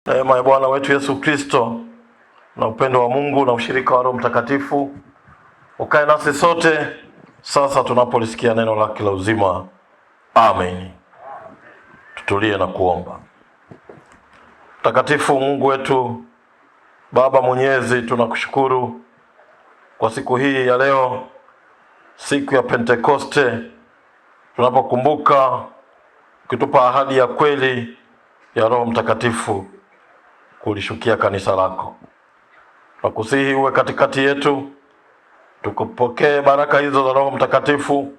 Neema ya Bwana wetu Yesu Kristo na upendo wa Mungu na ushirika wa Roho Mtakatifu ukae nasi sote sasa tunapolisikia neno lake la uzima. Amen. Tutulie na kuomba. Mtakatifu Mungu wetu, Baba Mwenyezi, tunakushukuru kwa siku hii ya leo, siku ya Pentekoste, tunapokumbuka ukitupa ahadi ya kweli ya Roho Mtakatifu kulishukia kanisa lako. Tunakusihi uwe katikati yetu, tukupokee baraka hizo za Roho Mtakatifu,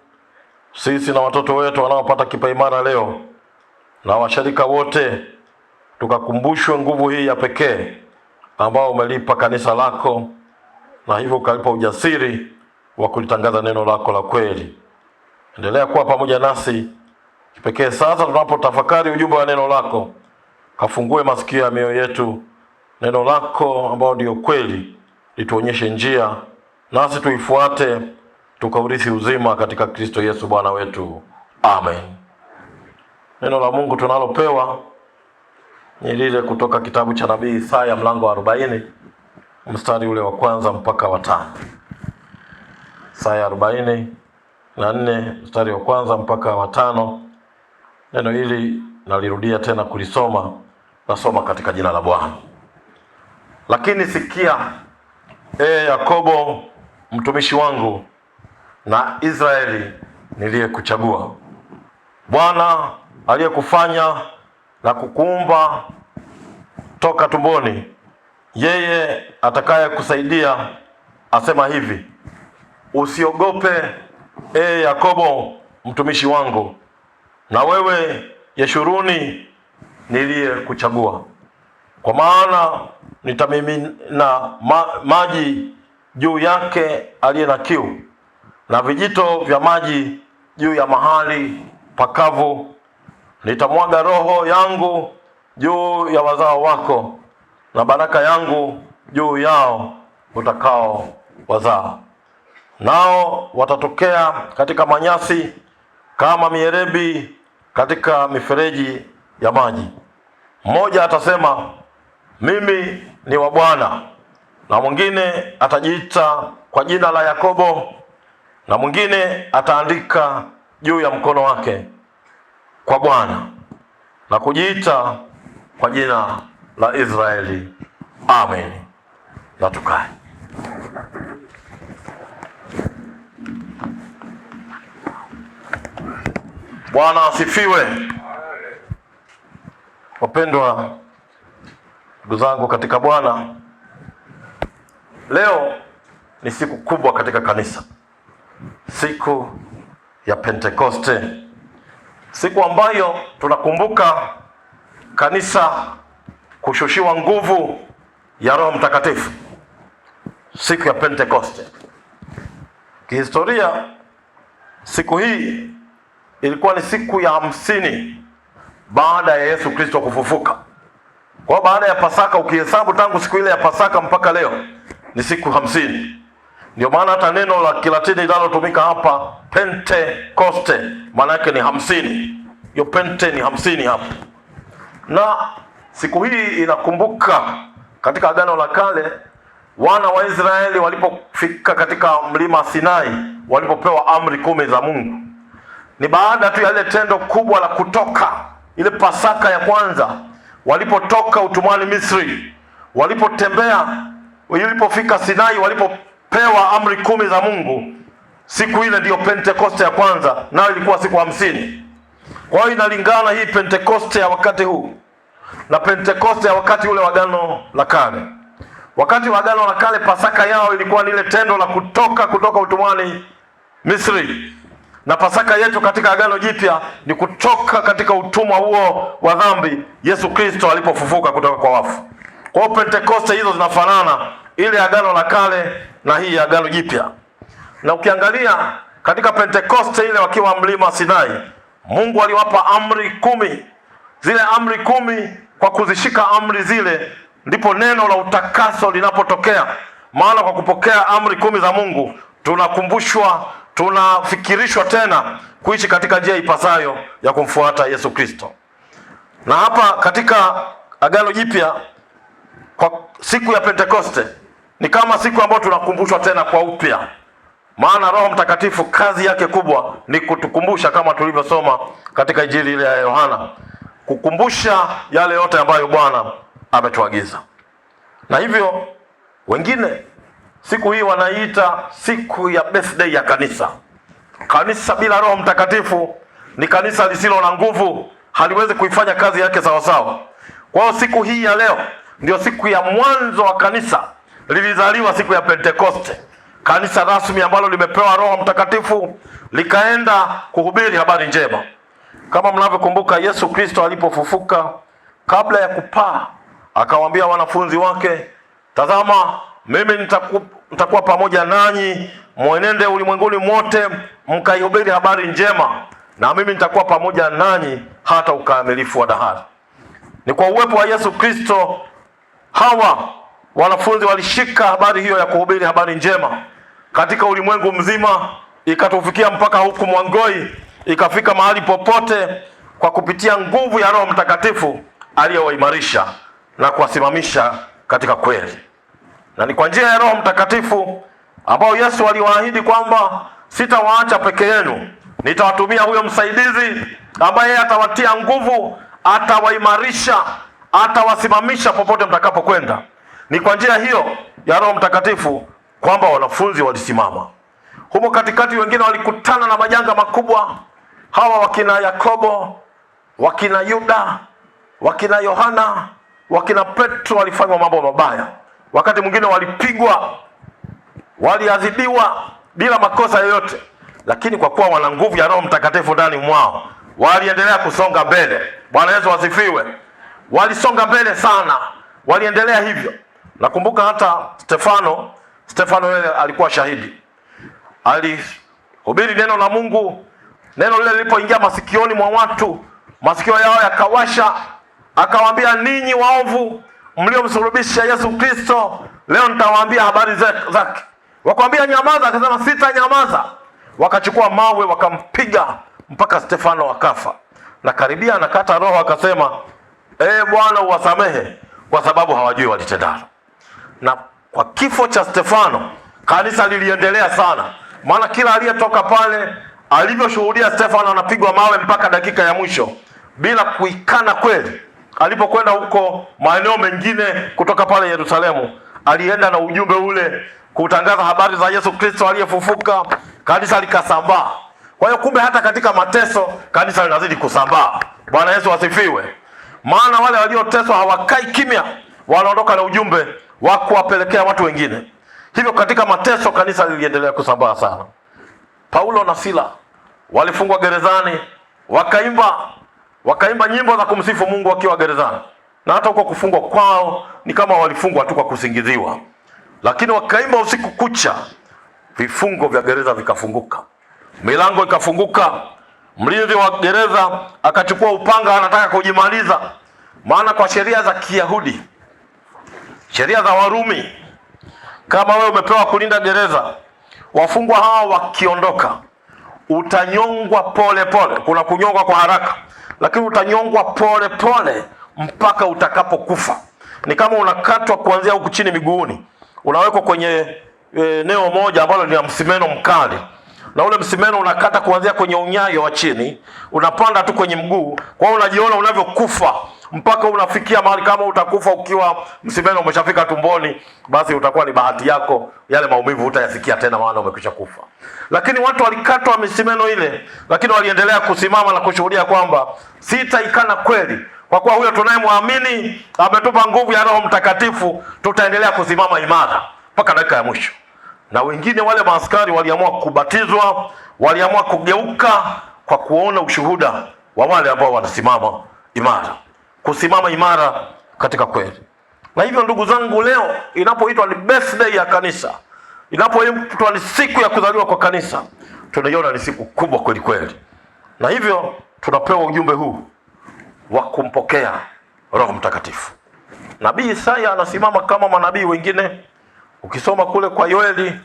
sisi na watoto wetu wanaopata kipaimara leo na washirika wote, tukakumbushwe nguvu hii ya pekee ambao umelipa kanisa lako, na hivyo ukalipa ujasiri wa kulitangaza neno lako la kweli. Endelea kuwa pamoja nasi kipekee sasa tunapotafakari ujumbe wa neno lako. Kafungue masikio ya mioyo yetu, neno lako ambao ndio kweli lituonyeshe njia, nasi tuifuate, tukaurithi uzima katika Kristo Yesu Bwana wetu. Amen. Neno la Mungu tunalopewa ni lile kutoka kitabu cha nabii Isaya mlango wa 40 mstari ule wa kwanza mpaka wa 5. Isaya 44 mstari wa kwanza mpaka wa 5. Neno hili nalirudia tena kulisoma, nasoma katika jina la Bwana. Lakini sikia, Yakobo mtumishi wangu, na Israeli niliyekuchagua. Bwana aliyekufanya na kukuumba toka tumboni, yeye atakaye kusaidia asema hivi: usiogope, Yakobo mtumishi wangu, na wewe Yeshuruni niliyekuchagua. Kwa maana nitamimina maji juu yake aliye na kiu, na vijito vya maji juu ya mahali pakavu. Nitamwaga roho yangu juu ya wazao wako, na baraka yangu juu yao utakao wazaa. Nao watatokea katika manyasi kama mierebi katika mifereji ya maji. Mmoja atasema, mimi ni wa Bwana, na mwingine atajiita kwa jina la Yakobo, na mwingine ataandika juu ya mkono wake kwa Bwana, na kujiita kwa jina la Israeli. Amen. Na tukae. Bwana asifiwe. Wapendwa ndugu zangu katika Bwana, leo ni siku kubwa katika kanisa, siku ya Pentekoste, siku ambayo tunakumbuka kanisa kushushiwa nguvu ya Roho Mtakatifu, siku ya Pentekoste. Kihistoria, siku hii ilikuwa ni siku ya 50 baada ya Yesu Kristo kufufuka. Kwa baada ya Pasaka, ukihesabu tangu siku ile ya Pasaka mpaka leo ni siku 50. Ndio maana hata neno la Kilatini linalotumika hapa Pentekoste maana yake ni 50. Hiyo pente ni 50 hapa. Na siku hii inakumbuka katika Agano la Kale wana wa Israeli walipofika katika mlima Sinai, walipopewa amri 10 za Mungu. Ni baada tu ya ile tendo kubwa la kutoka, ile Pasaka ya kwanza, walipotoka utumwani Misri, walipotembea, walipofika Sinai, walipopewa amri 10 za Mungu. Siku ile ndiyo Pentekoste ya kwanza, nayo ilikuwa siku 50. Kwa hiyo inalingana hii Pentekoste ya wakati huu na Pentekoste ya wakati ule wa Agano la Kale. Wakati wa Agano la Kale, Pasaka yao ilikuwa ni ile tendo la kutoka utumwani Misri. Na Pasaka yetu katika Agano Jipya ni kutoka katika utumwa huo wa dhambi, Yesu Kristo alipofufuka kutoka kwa wafu. Kwa hiyo Pentekoste hizo zinafanana, ile Agano la Kale na hii Agano Jipya. Na ukiangalia katika Pentekoste ile wakiwa mlima Sinai, Mungu aliwapa amri 10. Zile amri 10, kwa kuzishika amri zile ndipo neno la utakaso linapotokea. Maana kwa kupokea amri 10 za Mungu tunakumbushwa, tunafikirishwa tena kuishi katika njia ipasayo ya kumfuata Yesu Kristo. Na hapa katika Agano Jipya, kwa siku ya Pentekoste ni kama siku ambayo tunakumbushwa tena kwa upya, maana Roho Mtakatifu kazi yake kubwa ni kutukumbusha, kama tulivyosoma katika Injili ile ya Yohana, kukumbusha yale yote ambayo Bwana ametuagiza. Na hivyo wengine siku hii wanaiita siku ya birthday ya kanisa. Kanisa bila Roho Mtakatifu ni kanisa lisilo na nguvu, haliwezi kuifanya kazi yake sawa sawa. Kwa hiyo siku hii ya leo ndio siku ya mwanzo wa kanisa. Lilizaliwa siku ya Pentekoste, kanisa rasmi ambalo limepewa Roho Mtakatifu likaenda kuhubiri habari njema. Kama mnavyokumbuka, Yesu Kristo alipofufuka, kabla ya kupaa, akawaambia wanafunzi wake, tazama, mimi nitakuwa pamoja nanyi, mwenende ulimwenguni mote mkaihubiri habari njema, na mimi nitakuwa pamoja nanyi hata ukamilifu wa dahari. Ni kwa uwepo wa Yesu Kristo hawa wanafunzi walishika habari hiyo ya kuhubiri habari njema katika ulimwengu mzima, ikatufikia mpaka huku Mwangoi, ikafika mahali popote kwa kupitia nguvu ya Roho Mtakatifu aliyewaimarisha na kuwasimamisha katika kweli. Na ni kwa njia ya Roho Mtakatifu ambao Yesu aliwaahidi kwamba sitawaacha peke yenu, nitawatumia huyo msaidizi ambaye atawatia nguvu, atawaimarisha, atawasimamisha popote mtakapokwenda. Ni kwa njia hiyo ya Roho Mtakatifu kwamba wanafunzi walisimama. Humo katikati wengine walikutana na majanga makubwa. Hawa wakina Yakobo, wakina Yuda, wakina Yohana, wakina Petro walifanywa mambo mabaya. Wakati mwingine walipigwa, waliadhibiwa bila makosa yoyote, lakini kwa kuwa wana nguvu ya Roho Mtakatifu ndani mwao, waliendelea kusonga mbele. Bwana Yesu asifiwe. Walisonga mbele sana, waliendelea hivyo. Nakumbuka hata Stefano yeye alikuwa shahidi. Alihubiri neno la Mungu. Neno lile lilipoingia masikioni mwa watu, masikio yao yakawasha. Akawaambia, ninyi waovu mliomsulubisha Yesu Kristo, leo nitawaambia habari zake. Wakamwambia, nyamaza. Akasema, sitanyamaza. Wakachukua mawe wakampiga mpaka Stefano akafa. Na karibia anakata roho, akasema, Bwana uwasamehe, kwa sababu hawajui walitendalo. Na kwa kifo cha Stefano kanisa liliendelea sana, maana kila aliyetoka pale alivyoshuhudia Stefano anapigwa mawe mpaka dakika ya mwisho bila kuikana kweli. Alipokwenda huko maeneo mengine kutoka pale Yerusalemu, alienda na ujumbe ule kutangaza habari za Yesu Kristo aliyefufuka. Kanisa likasambaa. Kwa hiyo kumbe hata katika mateso kanisa linazidi kusambaa. Bwana Yesu asifiwe. Maana wale walioteswa hawakai kimya, wanaondoka na ujumbe wa kuwapelekea watu wengine. Hivyo katika mateso kanisa liliendelea kusambaa sana. Paulo na Sila walifungwa gerezani, wakaimba nyimbo za kumsifu Mungu wakiwa gerezani. Na hata huko kufungwa kwao ni kama walifungwa tu kwa kusingiziwa, lakini wakaimba usiku kucha. Vifungo vya gereza vikafunguka, milango ikafunguka. Mlinzi wa gereza akachukua upanga, anataka kujimaliza. Maana kwa sheria za Kiyahudi, sheria za Warumi, kama wewe umepewa kulinda gereza, wafungwa hao wakiondoka, utanyongwa pole pole. Kuna kunyongwa kwa haraka, lakini utanyongwa pole pole mpaka utakapokufa. Ni kama unakatwa kuanzia huku chini miguuni, unawekwa kwenye eneo moja ambalo lina msimeno mkali, na ule msimeno unakata kuanzia kwenye unyayo wa chini, unapanda tu kwenye mguu. Kwa hiyo unajiona unavyokufa mpaka unafikia mahali, kama utakufa ukiwa msimeno umeshafika tumboni, basi utakuwa ni bahati yako, yale maumivu hutayasikia tena, maana umekwisha kufa. Lakini watu walikatwa misimeno ile, lakini waliendelea kusimama na kushuhudia kwamba sitaikana kweli, kwa kuwa huyo tunayemwamini ametupa nguvu ya Roho Mtakatifu, tutaendelea kusimama imara mpaka dakika ya mwisho. Na wengine wale maaskari waliamua kubatizwa, waliamua kugeuka kwa kuona ushuhuda wa wale ambao wanasimama imara, kusimama imara katika kweli. Na hivyo ndugu zangu, leo inapoitwa ni birthday ya kanisa, inapoitwa ni siku ya kuzaliwa kwa kanisa, tunaiona ni siku kubwa kweli kweli. Na hivyo tunapewa ujumbe huu wa kumpokea Roho Mtakatifu. Nabii Isaya anasimama kama manabii wengine. Ukisoma kule kwa Yoeli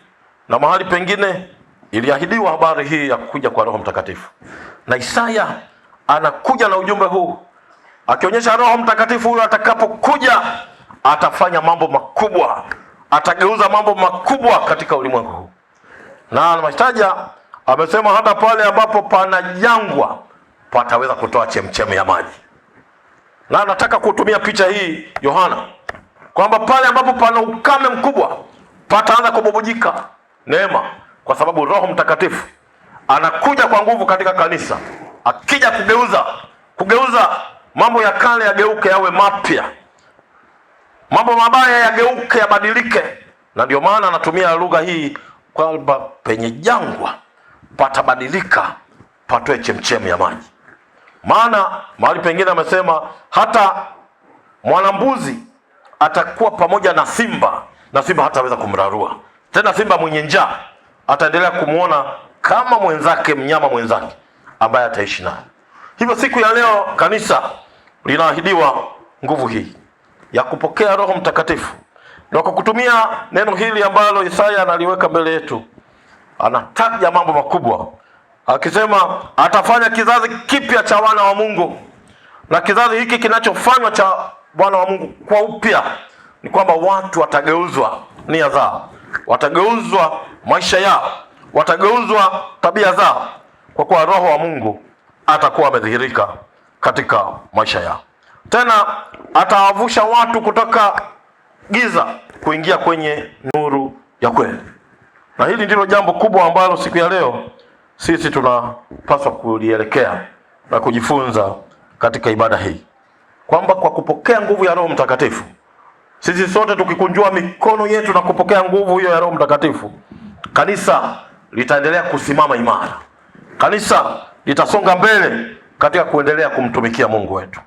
na mahali pengine iliahidiwa habari hii ya kuja kwa Roho Mtakatifu, na Isaya anakuja na ujumbe huu akionyesha Roho Mtakatifu huyo atakapokuja atafanya mambo makubwa, atageuza mambo makubwa katika ulimwengu huu. Na Mashtaja amesema hata pale ambapo pana jangwa pataweza kutoa chemchemi ya maji. Na nataka kutumia picha hii Yohana, kwamba pale ambapo pana ukame mkubwa pataanza kububujika neema, kwa sababu Roho Mtakatifu anakuja kwa nguvu katika kanisa, akija kugeuza mambo ya kale yageuke yawe mapya, mambo mabaya yageuke yabadilike. Na ndio maana anatumia lugha hii kwamba penye jangwa patabadilika, patoe chemchemi ya maji. Maana mahali pengine amesema hata mwanambuzi atakuwa pamoja na simba, na simba hataweza kumrarua tena. Simba mwenye njaa ataendelea kumuona kama mwenzake, mnyama mwenzake ambaye ataishi naye. Hivyo siku ya leo kanisa linaahidiwa nguvu hii ya kupokea Roho Mtakatifu, na kwa kutumia neno hili ambalo Isaya analiweka mbele yetu, anataja mambo makubwa akisema atafanya kizazi kipya cha wana wa Mungu. Na kizazi hiki kinachofanywa cha wana wa Mungu kwa upya ni kwamba watu watageuzwa nia zao, watageuzwa maisha yao, watageuzwa tabia zao, kwa kuwa Roho wa Mungu atakuwa amedhihirika katika maisha yao. Tena atawavusha watu kutoka giza kuingia kwenye nuru ya kweli. Na hili ndilo jambo kubwa ambalo siku ya leo sisi tunapaswa kulielekea na kujifunza katika ibada hii, kwamba kwa kupokea nguvu ya Roho Mtakatifu, sisi sote tukikunjua mikono yetu na kupokea nguvu hiyo ya Roho Mtakatifu, kanisa litaendelea kusimama imara, kanisa litasonga mbele katika kuendelea kumtumikia Mungu wetu.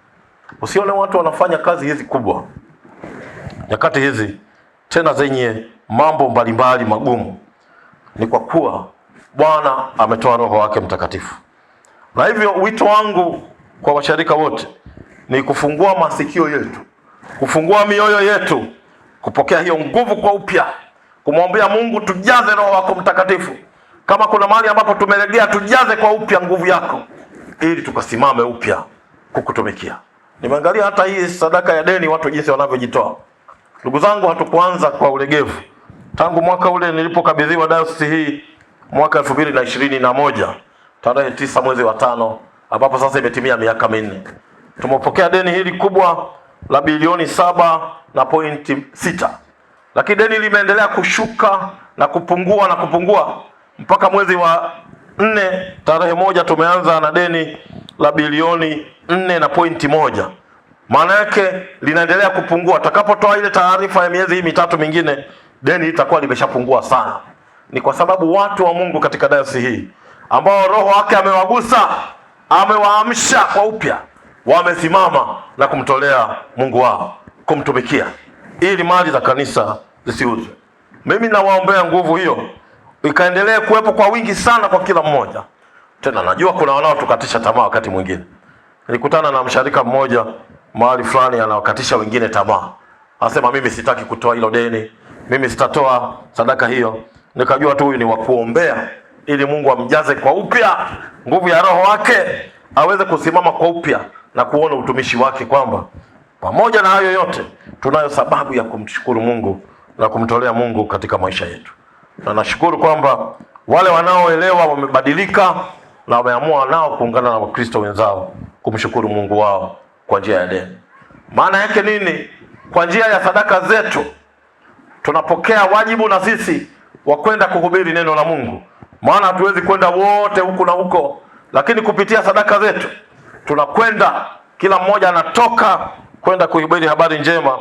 Usione watu wanafanya kazi hizi kubwa nyakati hizi tena zenye mambo mbalimbali magumu, ni kwa kuwa Bwana ametoa Roho wake Mtakatifu. Na hivyo wito wangu kwa washirika wote ni kufungua masikio yetu, kufungua mioyo yetu, kupokea hiyo nguvu kwa upya, kumwombea Mungu tujaze Roho wako Mtakatifu. Kama kuna mahali ambapo tumelegea, tujaze kwa upya nguvu yako, ili tukasimame upya kukutumikia. Nimeangalia hata hii sadaka ya deni, watu jinsi wanavyojitoa. Ndugu zangu, hatukuanza kwa ulegevu. Tangu mwaka ule nilipokabidhiwa dayosisi hii mwaka 2021 tarehe 9 mwezi wa 5, ambapo sasa imetimia miaka 4, tumepokea deni hili kubwa la bilioni 7.6. Lakini deni limeendelea kushuka na kupungua mpaka mwezi wa 4 tarehe 1 tumeanza na deni la bilioni 4.1. Maana yake linaendelea kupungua. Tutakapotoa ile taarifa ya miezi hii mitatu mingine, deni litakuwa limeshapungua sana. Ni kwa sababu watu wa Mungu katika dayosisi hii ambao Roho wake amewagusa, amewaamsha kwa upya, wamesimama na kumtolea Mungu wao, kumtumikia, ili mali za kanisa zisiuzwe. Mimi nawaombea nguvu hiyo ikaendelee kuwepo kwa wingi sana kwa kila mmoja. Tena najua kuna wanaotukatisha tamaa wakati mwingine. Nilikutana na msharika mmoja mahali fulani, anawakatisha wengine tamaa. Anasema mimi sitaki kutoa hilo deni, mimi sitatoa sadaka hiyo. Nikajua tu huyu ni wa kuombea ili Mungu amjaze kwa upya nguvu ya Roho wake, aweze kusimama kwa upya na kuona utumishi wake, kwamba pamoja na hayo yote tunayo sababu ya kumshukuru Mungu na kumtolea Mungu katika maisha yetu. Na nashukuru kwamba wale wanaoelewa wamebadilika na wameamua nao kuungana na Wakristo wenzao kumshukuru Mungu wao kwa njia ya deni. Maana yake nini? Kwa njia ya sadaka zetu tunapokea wajibu na sisi wa kwenda kuhubiri neno la Mungu. Maana hatuwezi kwenda wote huku na huko, lakini kupitia sadaka zetu tunakwenda, kila mmoja anatoka kwenda kuhubiri habari njema,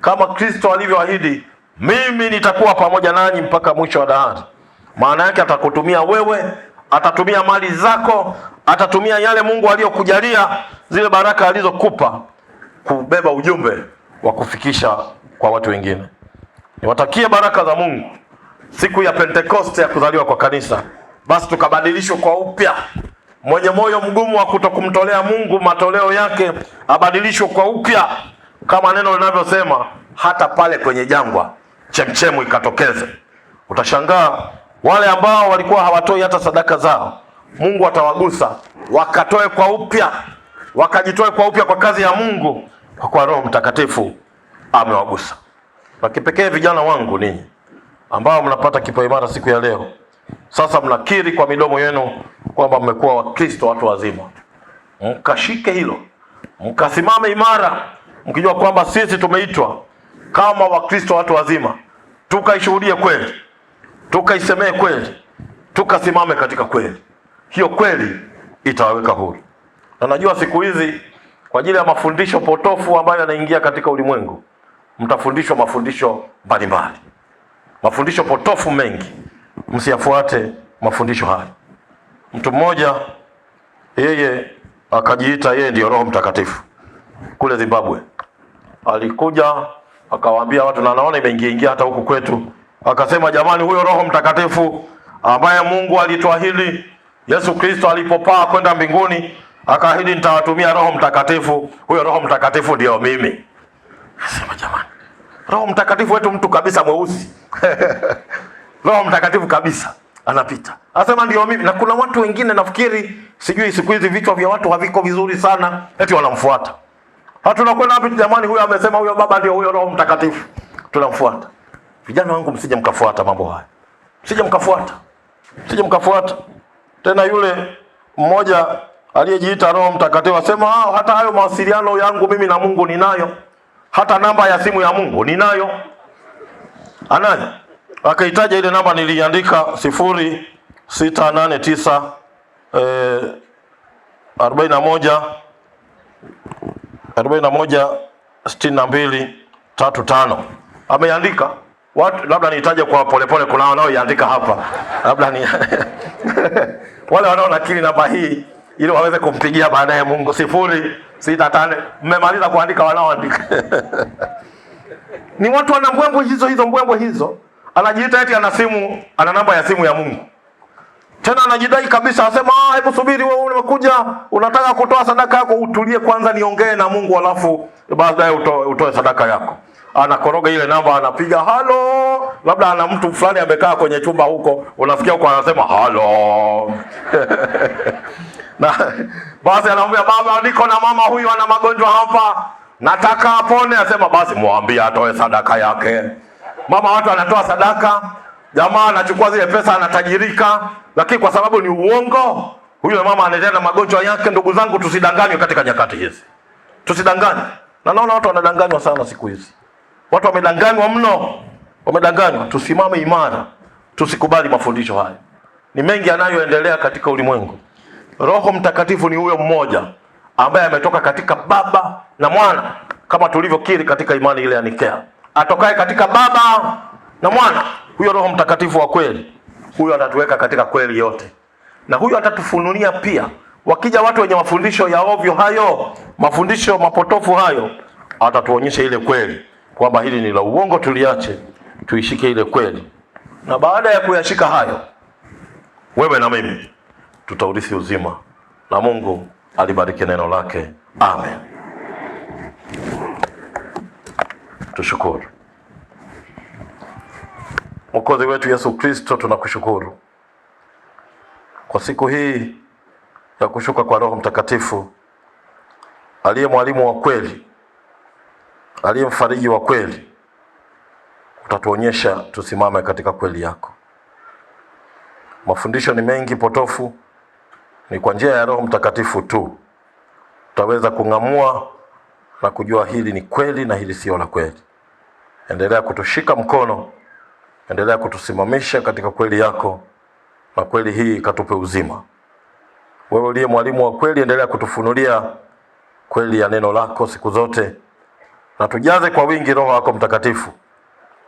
kama Kristo alivyoahidi, mimi nitakuwa pamoja nanyi mpaka mwisho wa dahari. Maana yake atakutumia wewe, atatumia mali zako, atatumia yale Mungu aliyokujalia, zile baraka alizokupa, kubeba ujumbe wa kufikisha kwa watu wengine. Niwatakie baraka za Mungu siku ya Pentekoste ya kuzaliwa kwa kanisa. Basi tukabadilishwe kwa upya. Mwenye moyo mgumu wa kutokumtolea Mungu matoleo yake abadilishwe kwa upya, kama neno linavyosema, hata pale kwenye jangwa chemchemu ikatokeze. Utashangaa Wale ambao walikuwa hawatoi hata sadaka zao, Mungu atawagusa wakatoe kwa upya, wakajitoe kwa upya kwa kazi ya Mungu, kwa Roho Mtakatifu amewagusa. Na kipekee vijana wangu ninyi ambao mnapata kipaimara siku ya leo, sasa mnakiri kwa midomo yenu kwamba mmekuwa Wakristo watu wazima. Mkashike hilo, mkasimame imara, mkijua kwamba sisi tumeitwa kama Wakristo watu wazima, tukaishuhudie kweli, tukaisemee kweli, tukasimame katika kweli. Hiyo kweli itawaweka huru. Na najua siku hizi kwa ajili ya mafundisho potofu ambayo yanaingia katika ulimwengu, mtafundishwa mafundisho mbalimbali, mafundisho potofu mengi. Msiyafuate mafundisho haya. Mtu mmoja yeye akajiita yeye ndio Roho Mtakatifu kule Zimbabwe. Alikuja akawaambia watu, na naona imeingia hata huku kwetu, akasema jamani, huyo Roho Mtakatifu ambaye Mungu alituahidi Yesu Kristo alipopaa kwenda mbinguni, akaahidi nitawatumia Roho Mtakatifu, huyo Roho Mtakatifu ndio mimi. Sema jamani, Roho Mtakatifu wetu mtu kabisa mweusi Roho Mtakatifu kabisa anapita, asema ndio mimi. Na kuna watu wengine nafikiri, sijui siku hizi vichwa vya watu haviko vizuri sana, eti wanamfuata. Tunakwenda wapi jamani, huyo amesema huyo baba ndio huyo Roho Mtakatifu, tunamfuata. Vijana wangu, msije mkafuata mambo haya, msije mkafuata. Tena yule mmoja aliyejiita Roho Mtakatifu asema hata hayo mawasiliano yangu mimi na Mungu ninayo, hata namba ya simu ya Mungu ninayo. Anayo. Akaitaja ile namba, niliandika 0689 41 62 35. Ameandika. Watu labda nitaje kwa polepole, kuna wanaoiandika hapa. Labda ni wale wanaonakili namba hii ili waweze kumpigia baadaye Mungu. 065. Mmemaliza kuandika, wanaoandika ni watu wana mbwembwe hizo. Anajiita eti ana simu, ana namba ya simu ya Mungu. Tena anajidai kabisa, asema hebu subiri, wewe umekuja unataka kutoa sadaka yako, utulie kwanza niongee na Mungu, alafu baadaye utoe sadaka yako. Anakoroga ile namba, anapiga halo, labda ana mtu fulani amekaa kwenye chumba huko, unasikia huko anasema halo na basi anamwambia baba, niko na mama huyu ana magonjwa hapa, nataka apone. Asema basi muambie atoe sadaka yake. Mama watu anatoa sadaka, jamaa anachukua zile pesa, anatajirika, lakini kwa sababu ni uongo, huyo mama anaendelea na magonjwa yake. Ndugu zangu, tusidanganywe katika nyakati hizi. Tusidanganywe. Na naona watu wanadanganywa sana siku hizi. Watu wamedanganywa mno. Wamedanganywa. Tusimame imara. Tusikubali mafundisho haya. Ni mengi yanayoendelea katika ulimwengu. Roho Mtakatifu ni huyo mmoja ambaye ametoka katika Baba na Mwana, kama tulivyokiri katika imani ile ya Nikea. Atokaye katika Baba na Mwana, huyo Roho Mtakatifu wa kweli, huyo atatuweka katika kweli yote. Na huyo atatufunulia pia. Wakija watu wenye mafundisho ya ovyo hayo, mafundisho mapotofu hayo, atatuonyesha ile kweli, kwamba hili ni la uongo, tuliache, tuishike ile kweli. Na baada ya kuyashika hayo, wewe na mimi tutaurithi uzima. Na Mungu alibariki neno lake. Amen. Tushukuru. Mwokozi wetu Yesu Kristo, tunakushukuru kwa siku hii ya kushuka kwa Roho Mtakatifu, aliye mwalimu wa kweli, aliye mfariji wa kweli. Utatuonyesha tusimame katika kweli yako. Mafundisho ni mengi potofu, ni kwa njia ya Roho Mtakatifu tu tutaweza kung'amua na kujua hili ni kweli na hili sio la kweli. Endelea kutushika mkono, endelea kutusimamisha katika kweli yako, na kweli hii ikatupe uzima. Wewe uliye mwalimu wa kweli, endelea kutufunulia kweli ya neno lako siku zote, na tujaze kwa wingi Roho wako Mtakatifu.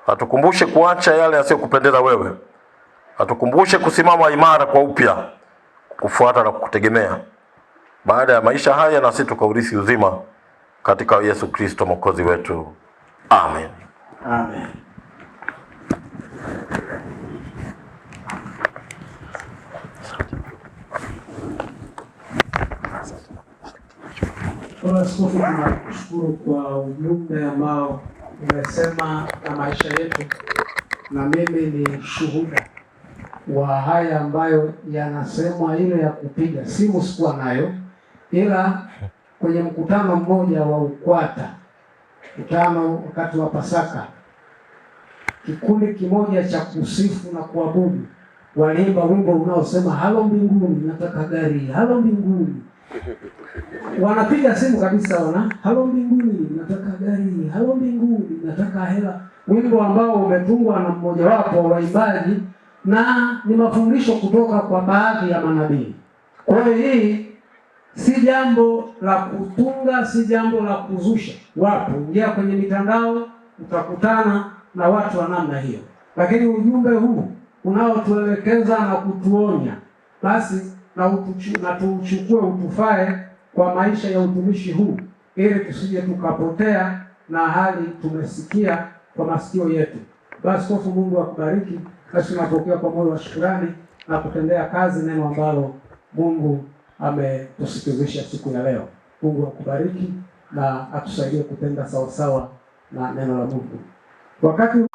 Atukumbushe kuacha yale yasiyokupendeza wewe. Atukumbushe kusimama imara kwa upya, kufuata na kukutegemea. Baada ya maisha haya, na sisi tukaurithi uzima katika Yesu Kristo Mwokozi wetu. Amen. Amen. Bwana Askofu, tunakushukuru kwa ujumbe ambao umesema na maisha yetu, na mimi ni shuhuda wa haya ambayo yanasemwa. Ile ya kupiga simu sikuwa nayo, ila kwenye mkutano mmoja wa UKWATA, mkutano wakati wa Pasaka, kikundi kimoja cha kusifu na kuabudu waliimba wimbo unaosema halo mbinguni nataka gari, halo mbinguni. Wanapiga simu kabisa, halo mbinguni nataka gari, halo mbinguni nataka hela, wimbo ambao umetungwa na mmoja wapo wa waimbaji na ni mafundisho kutoka kwa baadhi ya manabii. Kwa hiyo hii si jambo la kutunga, si jambo la kuzusha. Wapo, ingia kwenye mitandao utakutana na watu wa namna hiyo, lakini ujumbe huu unaotuelekeza na kutuonya basi na tuuchukue utufae kwa maisha ya utumishi huu, ili tusije tukapotea na hali tumesikia kwa masikio yetu. Basi Askofu, Mungu akubariki. Basi tunapokea kwa moyo wa shukrani na kutendea kazi neno ambalo Mungu ametusikizisha siku ya leo. Mungu akubariki na atusaidie kutenda sawasawa na neno la Mungu. Wakati